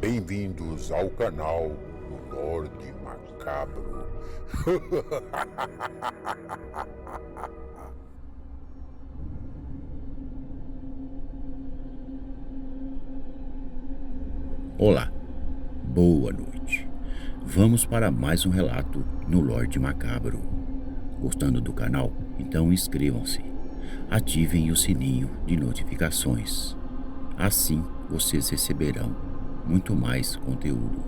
Bem-vindos ao canal do Lorde Macabro. Olá, boa noite. Vamos para mais um relato no Lorde Macabro. Gostando do canal? Então inscrevam-se. Ativem o sininho de notificações. Assim vocês receberão muito mais conteúdo.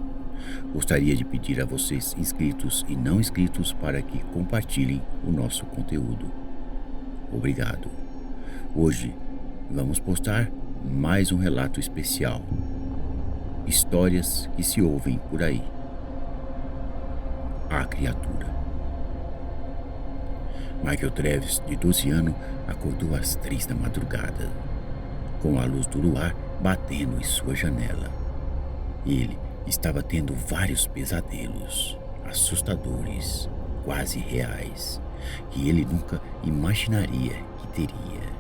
Gostaria de pedir a vocês inscritos e não inscritos para que compartilhem o nosso conteúdo. Obrigado. Hoje vamos postar mais um relato especial. Histórias que se ouvem por aí. A criatura. Michael Travis, de 12 anos, acordou às 3 da madrugada, com a luz do luar batendo em sua janela. Ele estava tendo vários pesadelos, assustadores, quase reais, que ele nunca imaginaria que teria.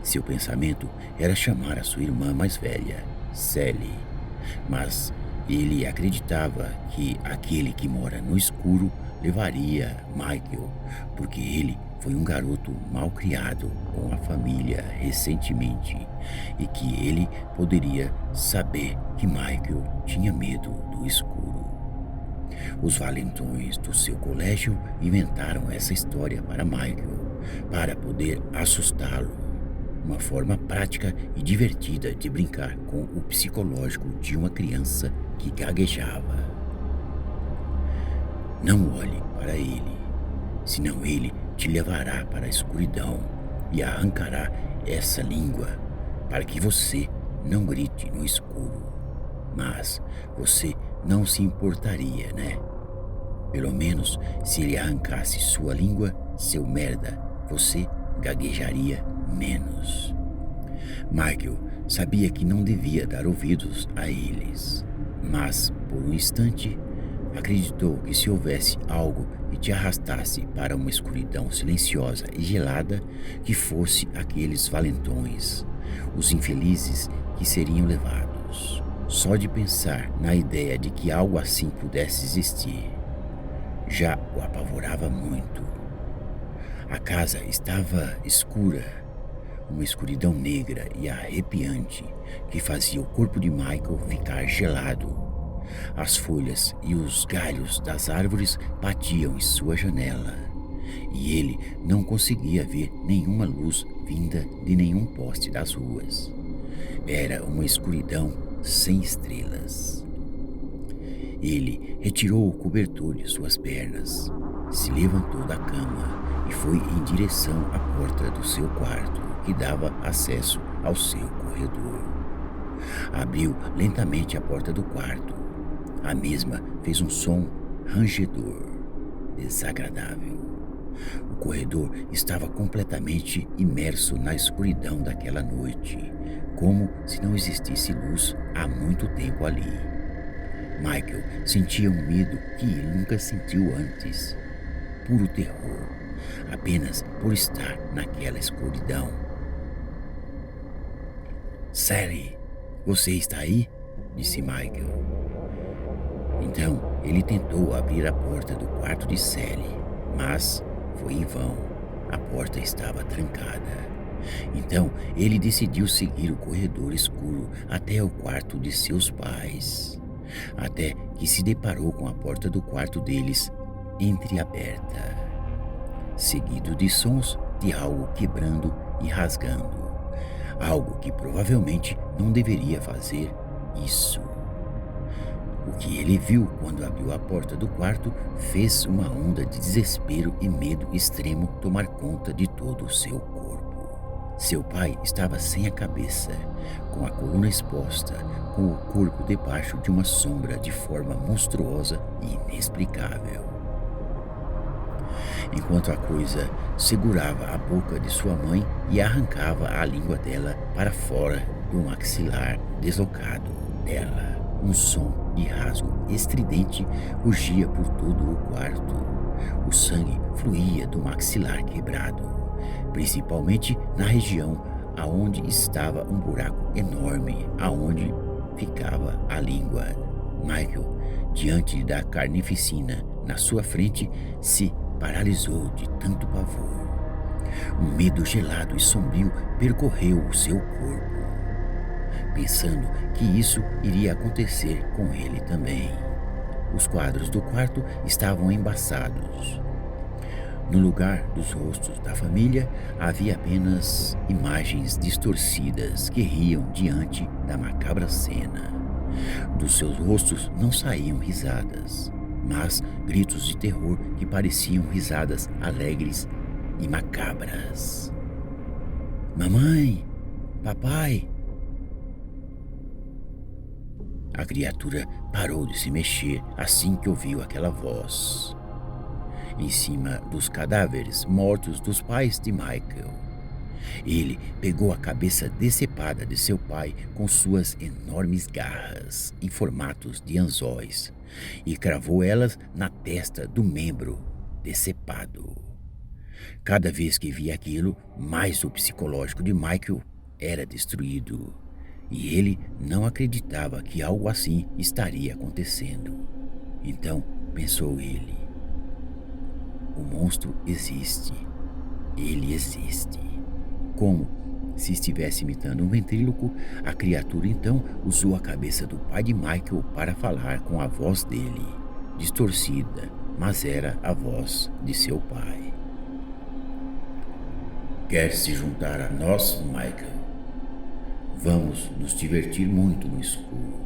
Seu pensamento era chamar a sua irmã mais velha, Sally, mas ele acreditava que aquele que mora no escuro levaria Michael, porque ele foi um garoto mal criado com a família recentemente e que ele poderia saber que Michael tinha medo do escuro. Os valentões do seu colégio inventaram essa história para Michael, para poder assustá-lo. Uma forma prática e divertida de brincar com o psicológico de uma criança que gaguejava. Não olhe para ele, senão ele te levará para a escuridão e arrancará essa língua para que você não grite no escuro. Mas você não se importaria, né? Pelo menos se ele arrancasse sua língua, seu merda, você gaguejaria menos. Michael sabia que não devia dar ouvidos a eles, mas por um instante acreditou que se houvesse algo que te arrastasse para uma escuridão silenciosa e gelada, que fosse aqueles valentões, os infelizes que seriam levados. Só de pensar na ideia de que algo assim pudesse existir já o apavorava muito. A casa estava escura, uma escuridão negra e arrepiante que fazia o corpo de Michael ficar gelado. As folhas e os galhos das árvores batiam em sua janela e ele não conseguia ver nenhuma luz vinda de nenhum poste das ruas. Era uma escuridão sem estrelas. Ele retirou o cobertor de suas pernas, se levantou da cama e foi em direção à porta do seu quarto, que dava acesso ao seu corredor. Abriu lentamente a porta do quarto. A mesma fez um som rangedor, desagradável. O corredor estava completamente imerso na escuridão daquela noite, como se não existisse luz há muito tempo ali. Michael sentia um medo que ele nunca sentiu antes. Puro terror, apenas por estar naquela escuridão. Sally, você está aí? Disse Michael. Então ele tentou abrir a porta do quarto de Sally, mas foi em vão. A porta estava trancada. Então ele decidiu seguir o corredor escuro até o quarto de seus pais, até que se deparou com a porta do quarto deles entreaberta, seguido de sons de algo quebrando e rasgando, algo que provavelmente não deveria fazer isso. O que ele viu quando abriu a porta do quarto fez uma onda de desespero e medo extremo tomar conta de todo o seu corpo. Seu pai estava sem a cabeça, com a coluna exposta, com o corpo debaixo de uma sombra de forma monstruosa e inexplicável. Enquanto a coisa segurava a boca de sua mãe e arrancava a língua dela para fora do maxilar deslocado dela. Um som de rasgo estridente rugia por todo o quarto. O sangue fluía do maxilar quebrado, principalmente na região aonde estava um buraco enorme, aonde ficava a língua. Michael, diante da carnificina na sua frente, se paralisou de tanto pavor. Um medo gelado e sombrio percorreu o seu corpo, pensando que isso iria acontecer com ele também. Os quadros do quarto estavam embaçados. No lugar dos rostos da família, havia apenas imagens distorcidas que riam diante da macabra cena. Dos seus rostos não saíam risadas, mas gritos de terror que pareciam risadas alegres e macabras. Mamãe! Papai! A criatura parou de se mexer assim que ouviu aquela voz. Em cima dos cadáveres mortos dos pais de Michael, ele pegou a cabeça decepada de seu pai com suas enormes garras em formatos de anzóis e cravou elas na testa do membro decepado. Cada vez que via aquilo, mais o psicológico de Michael era destruído, e ele não acreditava que algo assim estaria acontecendo. Então, pensou ele, o monstro existe. Ele existe. Como se estivesse imitando um ventríloco, a criatura então usou a cabeça do pai de Michael para falar com a voz dele, distorcida, mas era a voz de seu pai. Quer se juntar a nós, Michael? Vamos nos divertir muito no escuro.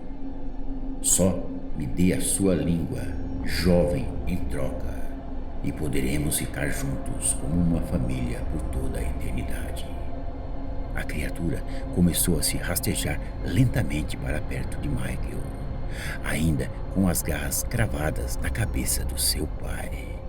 Só me dê a sua língua, jovem, em troca, e poderemos ficar juntos como uma família por toda a eternidade. A criatura começou a se rastejar lentamente para perto de Michael, ainda com as garras cravadas na cabeça do seu pai.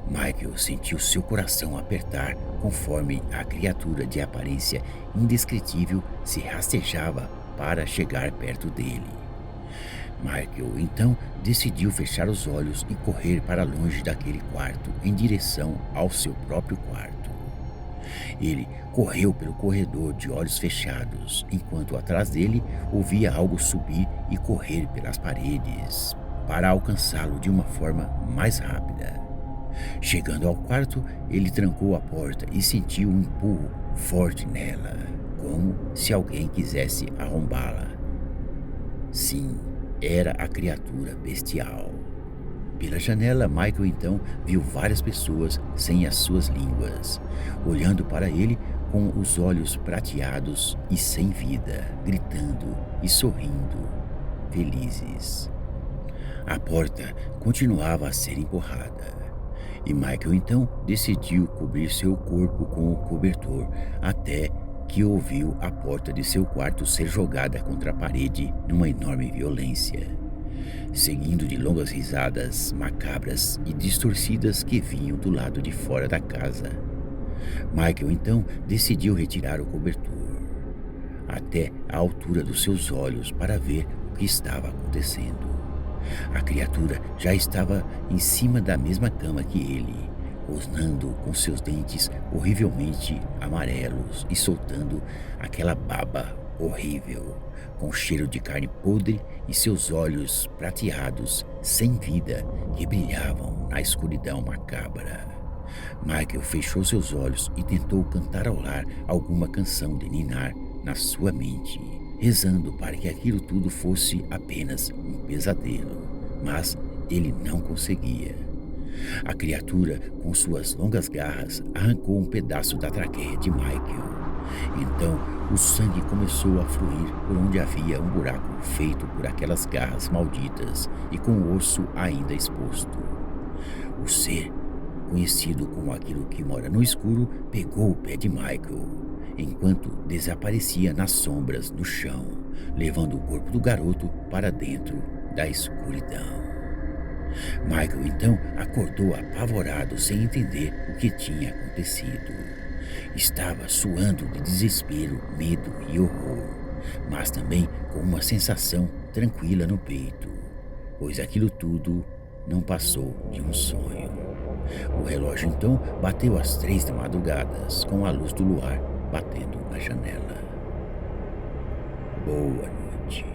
Michael sentiu seu coração apertar conforme a criatura de aparência indescritível se rastejava para chegar perto dele. Michael então decidiu fechar os olhos e correr para longe daquele quarto em direção ao seu próprio quarto. Ele correu pelo corredor de olhos fechados, enquanto atrás dele ouvia algo subir e correr pelas paredes para alcançá-lo de uma forma mais rápida. Chegando ao quarto, ele trancou a porta e sentiu um empurro forte nela, como se alguém quisesse arrombá-la. Sim, era a criatura bestial. Pela janela, Michael então viu várias pessoas sem as suas línguas, olhando para ele com os olhos prateados e sem vida, gritando e sorrindo, felizes. A porta continuava a ser empurrada. E Michael então decidiu cobrir seu corpo com o cobertor até que ouviu a porta de seu quarto ser jogada contra a parede numa enorme violência, seguindo de longas risadas macabras e distorcidas que vinham do lado de fora da casa. Michael então decidiu retirar o cobertor até a altura dos seus olhos para ver o que estava acontecendo. A criatura já estava em cima da mesma cama que ele, rosnando com seus dentes horrivelmente amarelos e soltando aquela baba horrível, com cheiro de carne podre e seus olhos prateados, sem vida, que brilhavam na escuridão macabra. Michael fechou seus olhos e tentou cantarolar alguma canção de ninar na sua mente, rezando para que aquilo tudo fosse apenas um pesadelo, mas ele não conseguia. A criatura, com suas longas garras, arrancou um pedaço da traqueia de Michael. Então, o sangue começou a fluir por onde havia um buraco feito por aquelas garras malditas e com o osso ainda exposto. O ser, conhecido como aquilo que mora no escuro, pegou o pé de Michael, enquanto desaparecia nas sombras no chão, levando o corpo do garoto para dentro da escuridão. Michael então acordou apavorado sem entender o que tinha acontecido. Estava suando de desespero, medo e horror, mas também com uma sensação tranquila no peito, pois aquilo tudo não passou de um sonho. O relógio então bateu às 3 da madrugada, com a luz do luar batendo na janela. Boa noite.